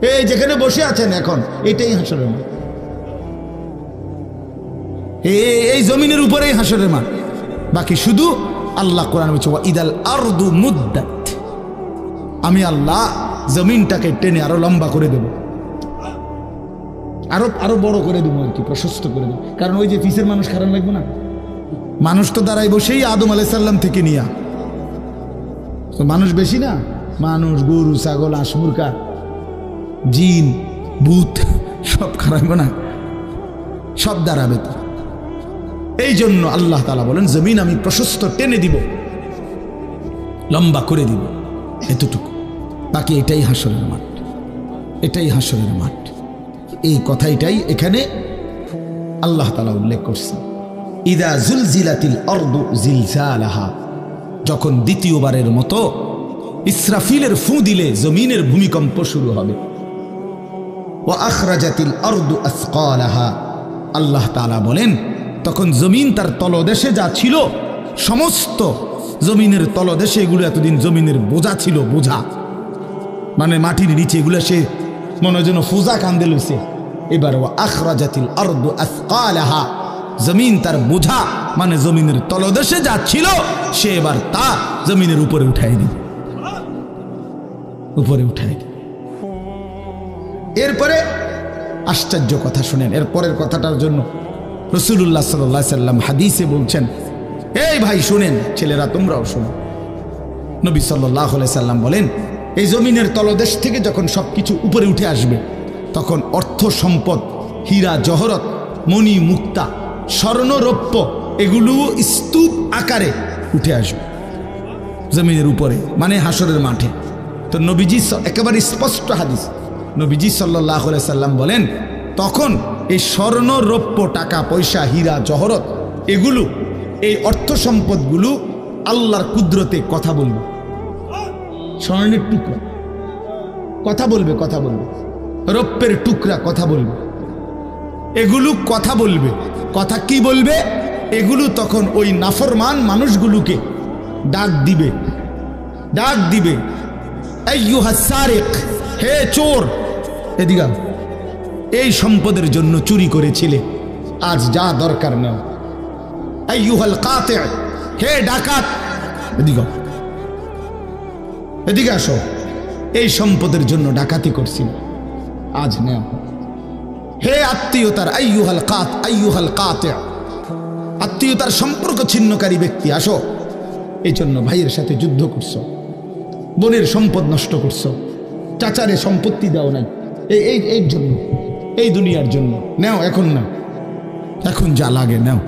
[SPEAKER 1] এই যেখানে বসে আছেন এখন, এটাই হাসরের মাঠ। এই জমিনের উপরেই হাসরের মাঠ। বাকি শুধু আল্লাহ কোরআন বলছে ইদাল আরদু মুদ্দাত, আমি আল্লাহ জমিনটাকে টেনে আরো লম্বা করে দেব, আরো বড় করে দেবো, আর কি প্রশস্ত করে দেবো। কারণ ওই যে পিসের মানুষ খারাপ লাগবে না, মানুষ তো দাঁড়াই বসেই আদম আলাইহিস সালাম থেকে নিয়া, মানুষ বেশি না, মানুষ, গরু, ছাগল, হাঁস, মুরগা, জিন, ভূত সব খারাপ না, সব দাঁড়াবে তো। এই জন্য আল্লাহ তাআলা বলেন জমিন আমি প্রশস্ত টেনে দিব, লম্বা করে দিব, এতটুকু। বাকি এটাই হাসরের মাঠ, এটাই হাসরের মাঠ। এই কথাটাই এখানে আল্লাহ তাআলা উল্লেখ করছেন। ইদা জুলজিলাতিল আরদু জিলজালাহা, যখন দ্বিতীয়বারের মতো ইসরাফিলের ফু দিলে জমিনের ভূমিকম্প শুরু হবে। ওয়া আখরাজাতিল আরদু আসকালাহা, আল্লাহ তাআলা বলেন তখন জমিন তার তলদেশে যা ছিল সমস্ত জমিনের তলদেশে, এগুলো এতদিন জমিনের বোঝা ছিল, বোঝা মানে মাটির নিচে, এগুলো সে মনে যেন ফোজা কান্দে লইছে। এবার ওয়া আখরাজাতিল আরদু আসকালাহা, জমিন তার বোঝা মানে জমিনের তলদেশে যা ছিল সে এবার তা জমিনের উপরে উঠাই দিবে, উপরে উঠাই দিবে। এরপরে আশ্চর্য কথা শুনেন, এর পরের কথাটার জন্য রাসূলুল্লাহ সাল্লাল্লাহু আলাইহি সাল্লাম হাদিসে বলছেন, এই ভাই শুনেন, ছেলেরা তোমরাও শোনো। নবী সাল্লাল্লাহু আলাইহি সাল্লাম বলেন এই জমিনের তলদেশ থেকে যখন সবকিছু উপরে উঠে আসবে তখন অর্থ সম্পদ, হীরা জহরত, মণি মুক্তা, স্বর্ণ রৌপ্য, এগুলো স্তূপ আকারে উঠে আসবে জমিনের উপরে, মানে হাসরের মাঠে। তো নবীজি একেবারে স্পষ্ট হাদিস, নবীজি সাল্লাল্লাহু আলাইহি সাল্লাম বলেন তখন এই স্বর্ণ রৌপ্য, টাকা পয়সা, হীরা জহরত, এগুলো, এই অর্থ সম্পদগুলো আল্লাহর কুদরতে কথা বলবে। স্বর্ণের টুকরা কথা বলবে, কথা বলবে, রৌপ্যের টুকরা কথা বলবে, এগুলো কথা বলবে। কথা কি বলবে? এগুলো তখন ওই নাফরমান মানুষগুলোকে ডাক দিবে, ডাক দিবে, আইয়ুহাস সারিক, হে চোর, এদিকে এই সম্পদের জন্য চুরি করেছিলে, আজ যা দরকার নাও। আইয়ুহাল কাতি, হে ডাকাত, এদিকে এদিকে আসো, এই সম্পদের জন্য ডাকাতি করছিল, আজ নাও। হে আত্মীয়তার, আইয়ুহাল কাত, আইয়ুহাল কাতি, আত্মীয়তার সম্পর্ক ছিন্নকারী ব্যক্তি, আসো। এই জন্য ভাইয়ের সাথে যুদ্ধ করছো, বোনের সম্পদ নষ্ট করছো, চাচারে সম্পত্তি দাও নাই, এই জন্য, এই দুনিয়ার জন্য নাও, এখন না, এখন যা লাগে নাও।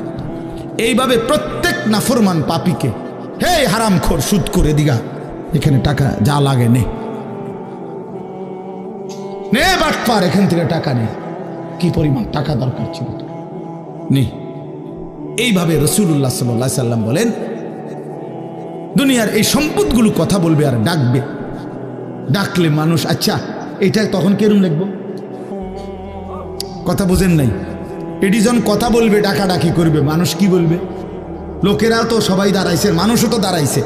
[SPEAKER 1] এইভাবে প্রত্যেক নাফরমান পাপীকে, হে হারামখোর, সুদ করে দিগা, এখানে টাকা যা লাগে নে, নে বাটপার, এখান থেকে টাকা নে, কি পরিমাণ টাকা দরকার ছিল নে। এইভাবে রাসূলুল্লাহ সাল্লাল্লাহু আলাইহি সাল্লাম বলেন দুনিয়ার এই সম্পদগুলো কথা বলবে আর ডাকবে। ডাকলে মানুষ, আচ্ছা এটা তখন কেরম লিখবো? কথা বোঝেন নাই? এডিজন কথা বলবে, ডাকাডাকি করবে, মানুষ কি বলবে? লোকেরা তো সবাই দাঁড়াইছে, মানুষও তো দাঁড়াইছে,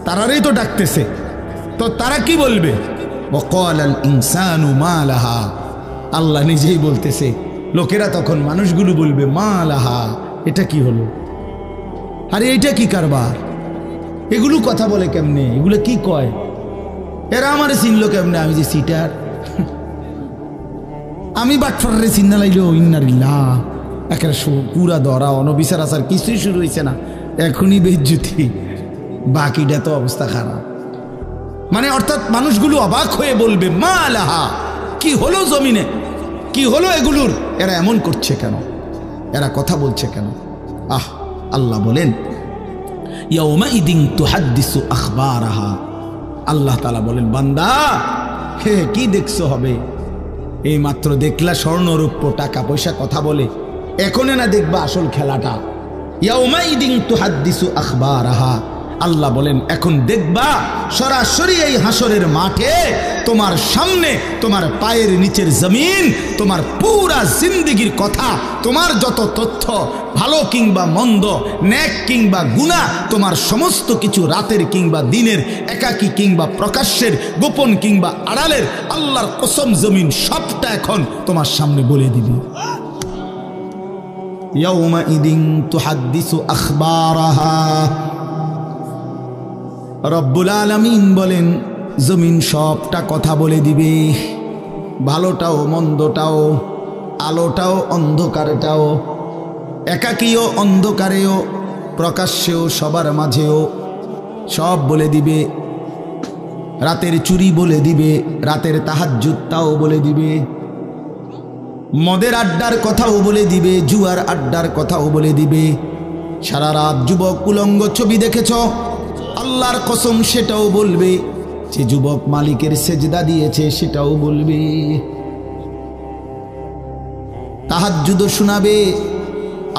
[SPEAKER 1] তারারই তো ডাকতেছে, তো তারা কি বলবে? ওয়াকালাল ইনসানু মা লাহা, আল্লাহ নিজেই বলতেছে, লোকেরা তখন মানুষগুলো বলবে মা লাহা, এটা কি হলো? আরে এটা কি কারবার? এগুলো কথা বলে কেমনে? এগুলো কি কয়? এরা আমারে চিনলো কেমনে? আমি যে সিটার, আমি বাটফারে চিন্না লাইলো, ইন্নারিল্লাহ, একেবারে পুরা ধরা, অনবিচার আচার কিছুই শুরু হয়েছে না, এখনই বেজ্জুতি, বাকিটা তো অবস্থা খারাপ। মানে অর্থাৎ মানুষগুলো অবাক হয়ে বলবে মা লাহা, কি হলো জমিনে, কি হলো এগুলোর, এরা এমন করছে কেন, এরা কথা বলছে কেন? আল্লাহ বলেন ইয়াউমাইদিন তুহাদ্দিসু আখবারাহা। আল্লাহ তাআলা বলেন, বান্দা হে কি দেখছো হবে? এই মাত্র দেখলা স্বর্ণ রূপ্য টাকা পয়সা কথা বলে, এখনে না দেখবা আসল খেলাটা। ইয়াউমাইদিন তুহাদ্দিসু আখবারাহা, আল্লাহ বলেন এখন দেখবা সরাসরি এই হাসরের মাঠে তোমার সামনে তোমার পায়ের নিচের জমিন তোমার পুরা জিন্দেগীর কথা, তোমার যত তথ্য ভালো কিংবা মন্দ, নেক কিংবা গুনাহ, তোমার সমস্ত কিছু রাতের কিংবা দিনের, একাকী কিংবা প্রকাশ্যের, গোপন কিংবা আড়ালের, আল্লাহর কসম জমিন সবটা এখন তোমার সামনে বলে দিবে। ইয়াউমাইদিন তুহাদ্দিসু আখবারাহা। রব্বুল আলামিন বলেন জমিন সবটা কথা বলে দিবে, ভালোটাও মন্দটাও, আলোটাও অন্ধকারটাও, একাকীও অন্ধকারেও, প্রকাশ্যেও সবার মাঝেও সব বলে দিবে। রাতের চুরি বলে দিবে, রাতের তাহাজ্জুদ তাও বলে দিবে, মদের আড্ডার কথাও বলে দিবে, জুয়ার আড্ডার কথাও বলে দিবে। সারা রাত যুবক উলঙ্গ ছবি দেখেছ, আল্লাহর কসম সেটাও বলবে। যে যুবক মালিকের সেজদা দিয়েছে সেটাও বলবে। তাহাজ্জুদ শোনাবে,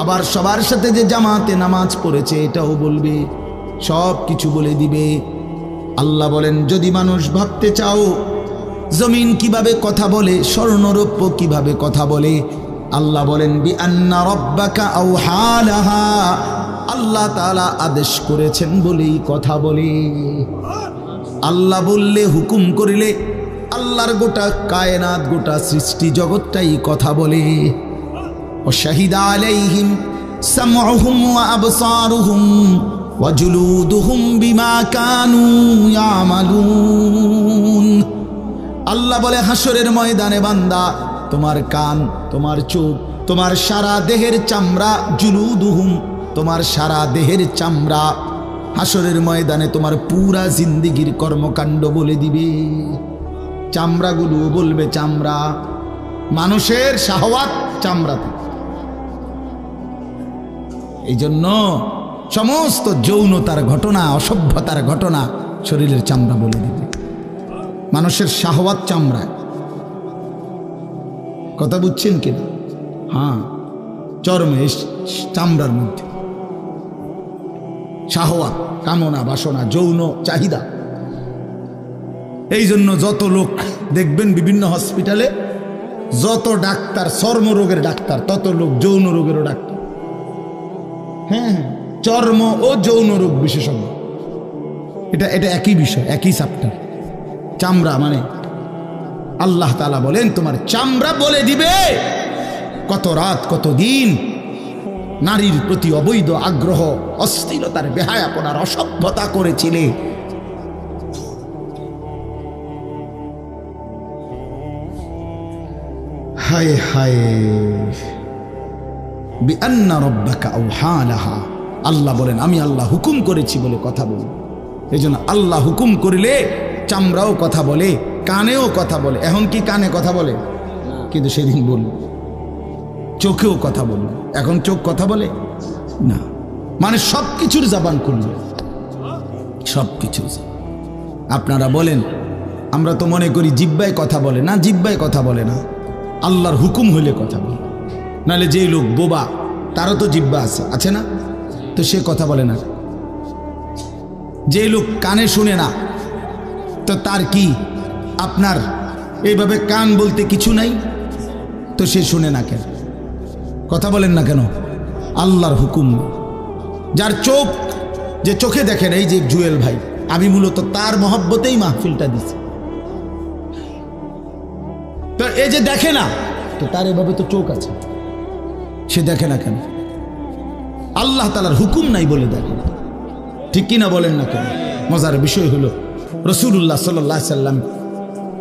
[SPEAKER 1] আবার সবার সাথে যে জামাতে নামাজ পড়েছে এটাও বলবে, সব কিছু বলে দিবে। আল্লাহ বলেন যদি মানুষ ভাবতে চাও জমিন কিভাবে কথা বলে, স্বর্ণরৌপ্য কিভাবে কথা বলে, আল্লাহ বলেন বিআন্না রাব্বাকা আওহা লাহা, আল্লাহ তাআলা আদেশ করেছেন বলেই কথা বলে। আল্লাহ বললে, হুকুম করিলে আল্লাহর গোটা কায়নাত, গোটা সৃষ্টি জগৎটাই কথা বলে। ও শাহিদা আলাইহিম সামউহুম ওয়া আবসারুহুম ওয়া জুলুদুহুম বিমা কানু ইয়ামালুন। আল্লাহ বলে হাসরের ময়দানে বান্দা তোমার কান, তোমার চোখ, তোমার সারা দেহের চামড়া, জুলুদুহুম তোমার সারা দেহের চামড়া, হাসরের ময়দানে তোমার পুরা জিন্দেগীর কর্মকাণ্ড বলে দিবে। চামড়াগুলো বলবে, চামড়া মানুষের শাহওয়াত চামড়াতে। এই জন্য সমস্ত যৌনতার ঘটনা, অসভ্যতার ঘটনা শরীরের চামড়া বলে দিবে। মানুষের শাহওয়াত চামড়ায়, কথা বুঝছেন কিনা? হ্যাঁ, চর্মে, চামড়ার মধ্যে শাহওয়াত, কামনা, বাসনা, যৌন চাহিদা। এই জন্য যত লোক দেখবেন বিভিন্ন হসপিটালে, যত ডাক্তার চর্মরোগের ডাক্তার, তত লোক যৌন রোগেরও ডাক্তার। হ্যাঁ হ্যাঁ, চর্ম ও যৌন রোগ বিশেষজ্ঞ, এটা একই বিষয়, একই চ্যাপ্টার। চামড়া মানে আল্লাহ তাআলা বলেন তোমার চামড়া বলে দিবে কত রাত কত দিন নারীর প্রতি অবৈধ আগ্রহ, অস্থিরতার, বেহায়াপনার, অসভ্যতা করেছিলে। হায় হায়, বিআন্না রাব্বাকা আওহা লাহা। আল্লাহ বলেন আমি আল্লাহ হুকুম করেছি বলে কথা বলি। এই জন্য আল্লাহ হুকুম করিলে চামড়াও কথা বলে, কানেও কথা বলে। এখন কি কানে কথা বলে? কিন্তু সেদিন বলল চোখেও কথা বলল। এখন চোখ কথা বলে না, মানে সব কিছুর জবান খুলবে, সব কিছু। আপনারা বলেন আমরা তো মনে করি জিহ্বায় কথা বলে না, জিহ্বায় কথা বলে না, আল্লাহর হুকুম হইলে কথা বলে। নাহলে যেই লোক বোবা তারও তো জিহ্বা আছে না, তো সে কথা বলে না। যেই লোক কানে শুনে না, তো তার কি আপনার এইভাবে কান বলতে কিছু নাই, তো সে শুনে না কেন? কথা বলেন না কেন? আল্লাহর হুকুম। যার চোখ, যে চোখে দেখেন, এই যে জুয়েল ভাই, আমি মূলত তার মহব্বতেই মাহফিলটা দিছি। তো এই যে দেখে না, তো তার এভাবে তো চোখ আছে, সে দেখে না কেন? আল্লাহ তাআলার হুকুম নাই বলে দেখে না, ঠিক কিনা বলেন না কেন? মজার বিষয় হলো রাসূলুল্লাহ সাল্লাল্লাহু আলাইহি সাল্লাম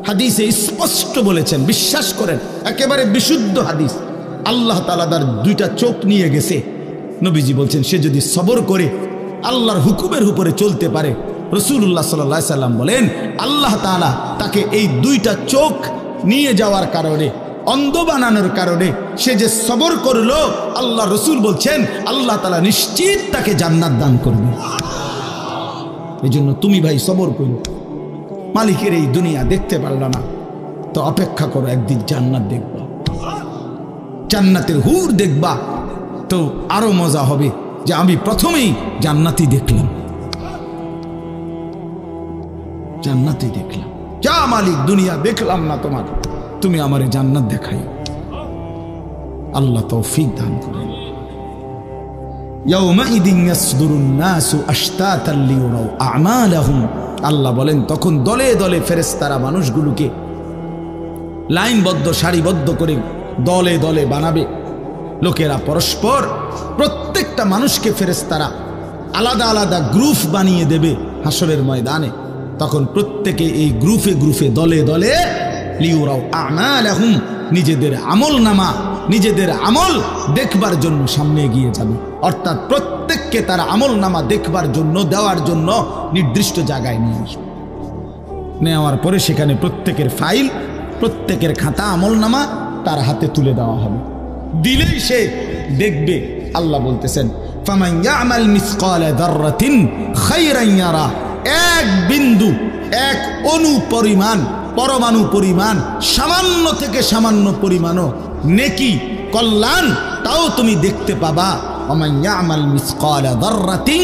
[SPEAKER 1] হাদিসে স্পষ্ট বলেছেন, বিশ্বাস করেন, একেবারে বিশুদ্ধ হাদিস। আল্লাহ তাআলা তার দুইটা চোখ নিয়ে গেছে, নবীজি বলছেন সে যদি সবর করে আল্লাহর হুকুমের উপরে চলতে পারে, রাসূলুল্লাহ সাল্লাল্লাহু আলাইহি সাল্লাম বলেন আল্লাহ তাআলা তাকে এই দুইটা চোখ নিয়ে যাওয়ার কারণে অন্ধ বানানোর কারণে সে যে সবর করলো, আল্লাহ রসুল বলছেন আল্লাহ তাআলা নিশ্চিত তাকে জান্নাত দান করবে। এই জন্য তুমি ভাই সবর করো। মালিকের এই দুনিয়া দেখতে পারলো না তো অপেক্ষা করো, একদিন জান্নাত দেখবা, জান্নাতের হুর দেখবা, তো আরো মজা হবে যে আমি প্রথমেই জান্নাতই দেখলাম, জান্নাতই দেখলাম। যা মালিক দুনিয়া দেখলাম না তোমার, তুমি আমারে জান্নাত দেখাই। আল্লাহ তৌফিক দান করেন। ইয়াউমাইদিন ইয়াসদুরুন নাসু আশতাতান লিয়ারাউ আ'মালাহুম, আল্লাহ বলেন তখন দলে দলে ফেরেশতারা মানুষগুলোকে লাইনবদ্ধ সারিবদ্ধ করে দলে দলে বানাবে। লোকেরা পরস্পর প্রত্যেকটা মানুষকে ফেরেশতারা আলাদা আলাদা গ্রুপ বানিয়ে দেবে হাসরের ময়দানে। তখন প্রত্যেকে এই গ্রুপে গ্রুপে দলে দলে লিউরাও আমালাহুম, নিজেদের আমল নামা নিজেদের আমল দেখবার জন্য সামনে এগিয়ে যাবে। অর্থাৎ প্রত্যেককে তার আমল নামা দেখবার জন্য দেওয়ার জন্য নির্দিষ্ট জায়গায় নিয়ে আসবে। নেওয়ার পরে সেখানে প্রত্যেকের ফাইল, প্রত্যেকের খাতা আমল নামা তার হাতে তুলে দেওয়া হবে। দিলেই সে দেখবে। আল্লাহ বলতেছেন ফামান ইয়ামাল মিসকালা যাররাতিন খায়রান ইয়ারা, এক বিন্দু, এক অণু পরিমাণ, পরমাণু পরিমাণ, সামান্য থেকে সামান্য পরিমাণও নেকি কল্যাণ তাও তুমি দেখতে পাবা। ওমান ইয়ামাল মিসকালা যাররাতিন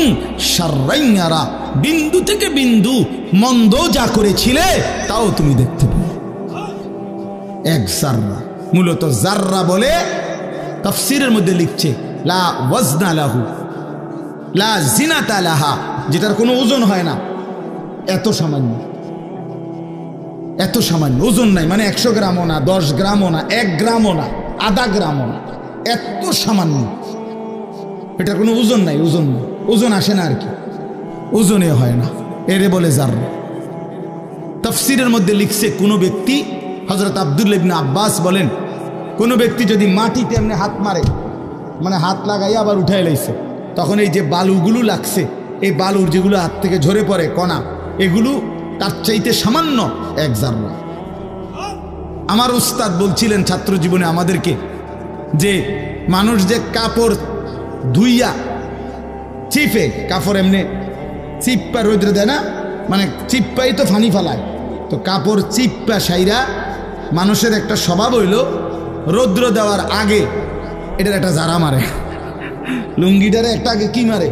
[SPEAKER 1] শাররান ইয়ারা, বিন্দু থেকে বিন্দু মন্দ যা করেছিলে তাও তুমি দেখতে পাবে। এক জাররা, মূলত জাররা বলে তাফসীরের মধ্যে লিখছে লা ওয়াজনা লাহু লা জিনাতা লাহা, যেটার কোনো ওজন হয় না, এত সামান্য, এত সামান্য, ওজন নাই, মানে 100 গ্রামও না, 10 গ্রামও না, 1 গ্রামও না, আধা গ্রামও না, এত সামান্য, এটার কোনো ওজন নাই, ওজন নেই, ওজন আসে না আর কি, ওজনে হয় না, এরে বলে জাররা। তাফসীরের মধ্যে লিখছে কোনো ব্যক্তি, হযরত আব্দুল্লাহ ইবনে আব্বাস বলেন, কোনো ব্যক্তি যদি মাটিতে এমনি হাত মারে, মানে হাত লাগাই আবার উঠাই লাইছে, তখন এই যে বালুগুলো লাগছে, এই বালুর যেগুলো হাত থেকে ঝরে পড়ে কণা, এগুলো তার চাইতে সামান্য এক জাররা। আমার উস্তাদ বলছিলেন ছাত্র জীবনে আমাদেরকে যে মানুষ যে কাপড় ধুইয়া চিপে, কাপড় এমনি চিপ্পা রোদ্রে দেয় না, মানে চিপ্পাই তো ফানি ফালায়, তো কাপড় চিপ্পা সাইরা মানুষের একটা স্বভাব হইল রৌদ্র দেওয়ার আগে এটার একটা ঝাড়া মারে, লুঙ্গিটারে একটা আগে কি মারে,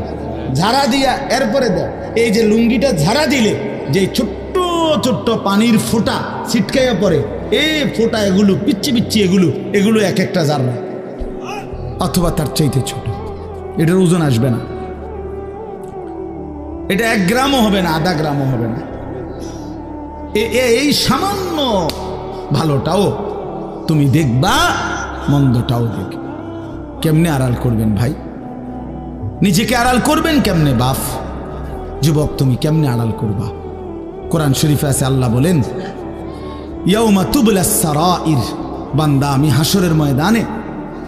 [SPEAKER 1] ঝাড়া দিয়া এরপরে দেয়। এই যে লুঙ্গিটা ঝাড়া দিলে যে ছোট্ট ছোট্ট পানির ফোঁটা ছিটকাইয়া পড়ে, এই ফোঁটা এগুলো পিচ্ছি পিচ্ছি, এগুলো এক একটা জাররা অথবা তার চাইতে ছোট, এটার ওজন আসবে না, এটা 1 গ্রামও হবে না, আধা গ্রামও হবে না। এই সামান্য ভালোটাও তুমি দেখবা, মন্দটাও দেখবে। কেমনে আড়াল করবেন ভাই? নিজেকে আড়াল করবেন কেমনে বাপ? যুবক তুমি কেমনে আড়াল করবা? কোরআন শরীফে আছে, আল্লাহ বলেন ইয়াউমা তুবলাস সারাইর, বান্দা আমি হাসরের ময়দানে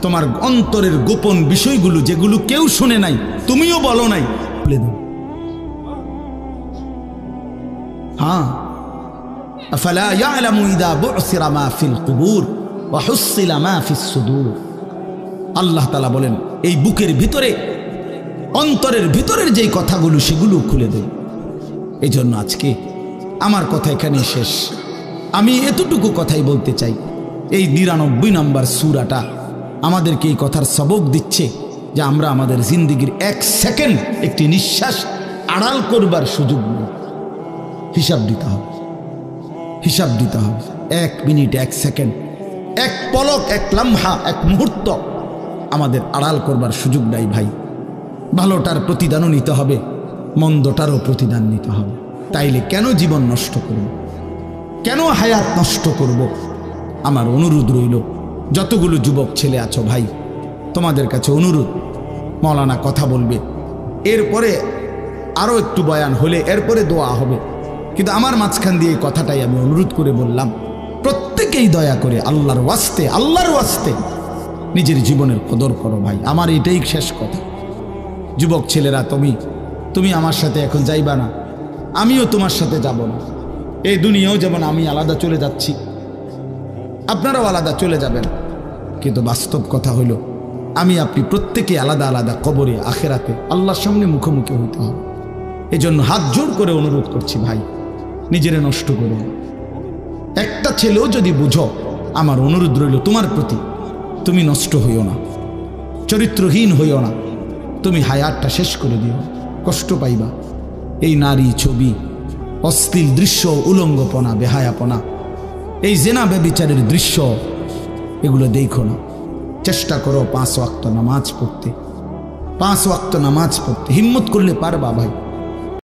[SPEAKER 1] তোমার অন্তরের গোপন বিষয়গুলো, যেগুলো কেউ শুনে নাই, তুমিও বলো নাই, বলে দেব। হ্যাঁ, আফালা ইয়ালামু ইযা বু'সিরা মা ফিল কুবুর ওয়া হুসিলা মা ফিস সুদূর। আল্লাহ তাআলা বলেন এই বুকের ভিতরে, অন্তরের ভিতরের যেই কথাগুলো সেগুলো খুলে দেব। এই জন্য আজকে আমার কথা এখানে শেষ। আমি এতটুকু কথাই বলতে চাই, এই 99 নম্বর সূরাটা আমাদেরকে এই কথার সবক দিচ্ছে যে আমরা আমাদের জিন্দেগির 1 সেকেন্ড, একটি নিঃশ্বাস আড়াল করবার সুযোগ নেই। হিসাব দিতে হবে, হিসাব দিতে হবে। 1 মিনিট, 1 সেকেন্ড, 1 পলক, 1 লম্হা, 1 মুহূর্ত আমাদের আড়াল করবার সুযোগ নাই ভাই। ভালোটার প্রতিদানও নিতে হবে, মন্দটারও প্রতিদান নিতে হবে। তাইলে কেন জীবন নষ্ট করব? কেন হায়াত নষ্ট করব? আমার অনুরোধ রইল, যতগুলো যুবক ছেলে আছো ভাই, তোমাদের কাছে অনুরোধ, মৌলানা কথা বলবে, এরপরে আরও একটু বয়ান হলে এরপরে দোয়া হবে, কিন্তু আমার মাঝখান দিয়ে এই কথাটাই আমি অনুরোধ করে বললাম, প্রত্যেকেই দয়া করে আল্লাহর ওয়াস্তে নিজের জীবনের কদর করো ভাই। আমার এটাই শেষ কথা। যুবক ছেলেরা, তুমি আমার সাথে এখন যাইবা না, আমিও তোমার সাথে যাব না। এই দুনিয়াও যেমন আমি আলাদা চলে যাচ্ছি, আপনারাও আলাদা চলে যাবেন, কিন্তু বাস্তব কথা হইল আমি আপনি প্রত্যেকে আলাদা আলাদা কবরে আখেরাতে আল্লাহর সামনে মুখোমুখি হইতে হবে। এজন্য হাত জোর করে অনুরোধ করছি ভাই, নিজেরে নষ্ট করো না। একটা ছেলেও যদি বুঝো, আমার অনুরোধ রইল তোমার প্রতি, তুমি নষ্ট হইও না, চরিত্রহীন হইও না, তুমি হায়াতটা শেষ করে দিও, কষ্ট পাইবা। এই নারী ছবি, অশ্লীল দৃশ্য, উলঙ্গপনা, বেহায়াপনা, এই জেনা ব্যভিচারের দৃশ্য, এগুলো দেখো না। চেষ্টা করো 5 ওয়াক্ত নামাজ পড়তে, 5 ওয়াক্ত নামাজ পড়তে। হিম্মত করলে পারবা ভাই।